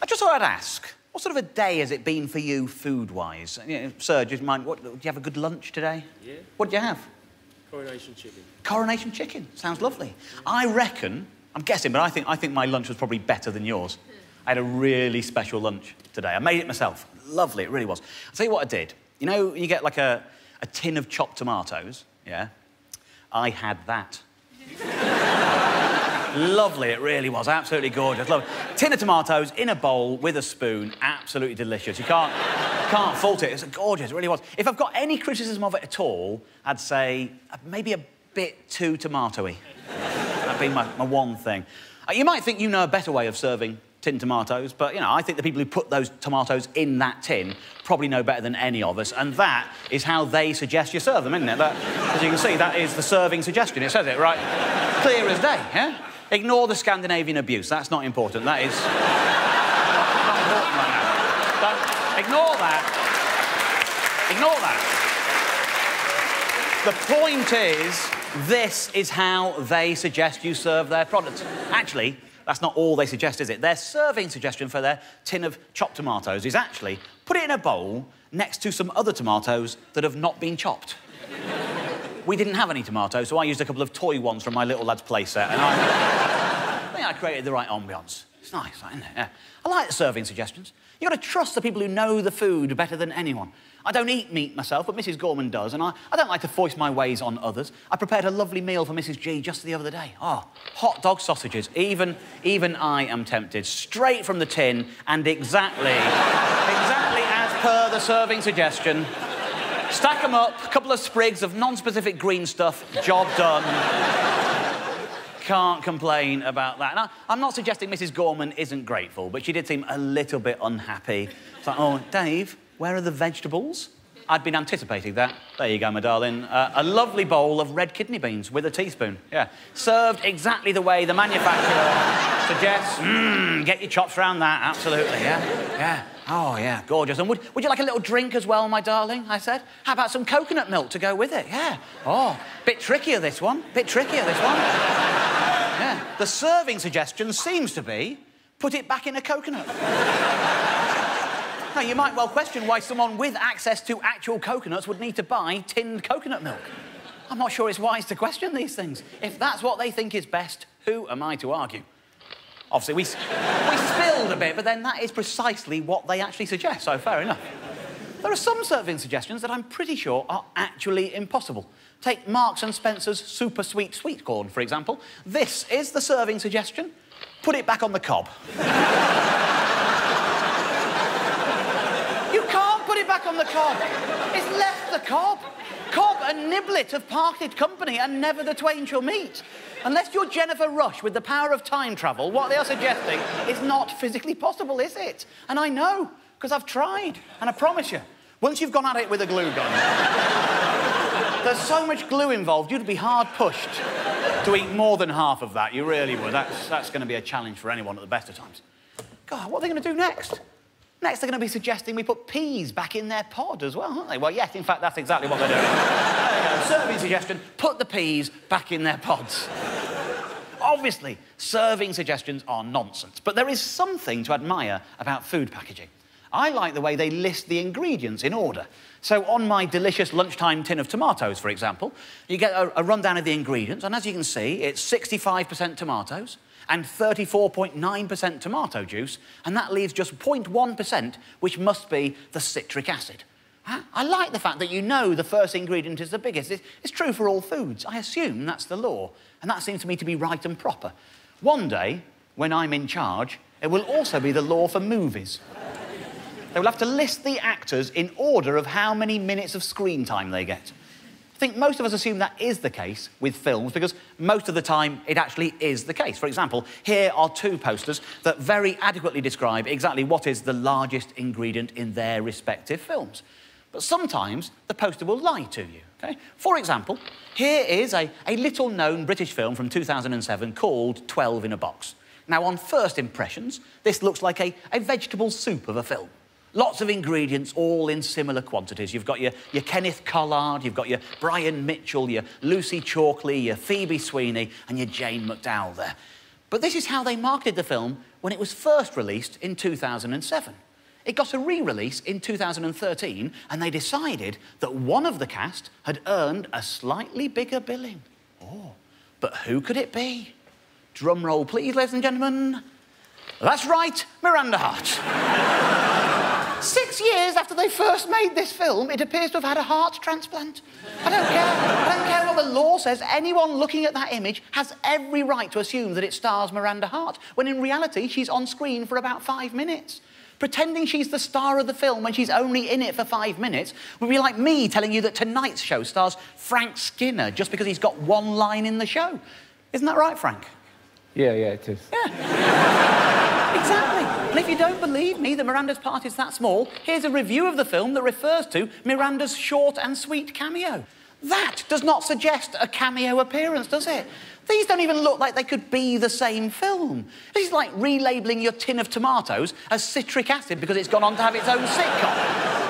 I just thought I'd ask, what sort of a day has it been for you food-wise? You know, Sir, do you mind, do you have a good lunch today? Yeah. What did you have? Coronation chicken. Coronation chicken. Sounds lovely. I reckon, I'm guessing, but I think my lunch was probably better than yours. I had a really special lunch today. I made it myself. Lovely, it really was. I'll tell you what I did. You know, you get like a tin of chopped tomatoes, yeah? I had that. Lovely, it really was. Absolutely gorgeous. Lovely. Tin of tomatoes in a bowl with a spoon. Absolutely delicious. You can't fault it. It's gorgeous, it really was. If I've got any criticism of it at all, I'd say maybe a bit too tomatoey. That'd be my one thing. You might think you know a better way of serving tin tomatoes, but, you know, I think the people who put those tomatoes in that tin probably know better than any of us, and that is how they suggest you serve them, isn't it? As you can see, that is the serving suggestion. It says it right clear as day, yeah? Ignore the Scandinavian abuse. That's not important. That is not important right now. Don't ignore that. Ignore that. The point is, this is how they suggest you serve their products. Actually, that's not all they suggest, is it? Their serving suggestion for their tin of chopped tomatoes is actually put it in a bowl next to some other tomatoes that have not been chopped. We didn't have any tomatoes, so I used a couple of toy ones from my little lad's playset, and I think I created the right ambience. It's nice, isn't it? Yeah. I like the serving suggestions. You've got to trust the people who know the food better than anyone. I don't eat meat myself, but Mrs. Gorman does, and I don't like to foist my ways on others. I prepared a lovely meal for Mrs. G just the other day. Oh, hot dog sausages. Even I am tempted. Straight from the tin, and exactly as per the serving suggestion. Stack them up, a couple of sprigs of non-specific green stuff, job done. Can't complain about that. Now, I'm not suggesting Mrs. Gorman isn't grateful, but she did seem a little bit unhappy. It's like, oh, Dave, where are the vegetables? I'd been anticipating that. There you go, my darling. A lovely bowl of red kidney beans with a teaspoon. Yeah. Served exactly the way the manufacturer suggests. Get your chops around that, absolutely, yeah. Yeah. Oh, yeah, gorgeous. And would you like a little drink as well, my darling, I said? How about some coconut milk to go with it? Yeah. Oh, bit trickier, this one. Bit trickier, this one. Yeah. The serving suggestion seems to be put it back in a coconut. Now, you might well question why someone with access to actual coconuts would need to buy tinned coconut milk. I'm not sure it's wise to question these things. If that's what they think is best, who am I to argue? Obviously, we spilled a bit, but then that is precisely what they actually suggest, so fair enough. There are some serving suggestions that I'm pretty sure are actually impossible. Take Marks and Spencer's super sweet sweet corn, for example. This is the serving suggestion. Put it back on the cob. You can't put it back on the cob. It's left the cob. Cob and Niblet have parted company and never the twain shall meet. Unless you're Jennifer Rush with the power of time travel, what they are suggesting is not physically possible, is it? And I know, because I've tried. And I promise you, once you've gone at it with a glue gun, there's so much glue involved, you'd be hard pushed to eat more than half of that. You really would. That's going to be a challenge for anyone at the best of times. God, what are they going to do next? Next, they're going to be suggesting we put peas back in their pod as well, aren't they? Well, yes, in fact, that's exactly what they're doing. There you go. Serving suggestion, put the peas back in their pods. Obviously, serving suggestions are nonsense, but there is something to admire about food packaging. I like the way they list the ingredients in order. So on my delicious lunchtime tin of tomatoes, for example, you get a rundown of the ingredients, and as you can see, it's 65% tomatoes and 34.9% tomato juice, and that leaves just 0.1%, which must be the citric acid. I like the fact that you know the first ingredient is the biggest. It's true for all foods. I assume that's the law, and that seems to me to be right and proper. One day, when I'm in charge, it will also be the law for movies. They will have to list the actors in order of how many minutes of screen time they get. I think most of us assume that is the case with films because most of the time it actually is the case. For example, here are two posters that very adequately describe exactly what is the largest ingredient in their respective films. But sometimes the poster will lie to you, OK? For example, here is a little-known British film from 2007 called 12 in a Box. Now, on first impressions, this looks like a vegetable soup of a film. Lots of ingredients, all in similar quantities. You've got your Kenneth Collard, you've got your Brian Mitchell, your Lucy Chalkley, your Phoebe Sweeney, and your Jane McDowell there. But this is how they marketed the film when it was first released in 2007. It got a re-release in 2013, and they decided that one of the cast had earned a slightly bigger billing. Oh, but who could it be? Drum roll, please, ladies and gentlemen. That's right, Miranda Hart. 6 years after they first made this film, it appears to have had a heart transplant. I don't care. I don't care what the law says. Anyone looking at that image has every right to assume that it stars Miranda Hart, when in reality, she's on screen for about 5 minutes. Pretending she's the star of the film when she's only in it for 5 minutes would be like me telling you that tonight's show stars Frank Skinner just because he's got one line in the show. Isn't that right, Frank? Yeah, it is. Yeah. Exactly. And if you don't believe me that Miranda's part is that small, here's a review of the film that refers to Miranda's short and sweet cameo. That does not suggest a cameo appearance, does it? These don't even look like they could be the same film. This is like relabelling your tin of tomatoes as citric acid because it's gone on to have its own sitcom.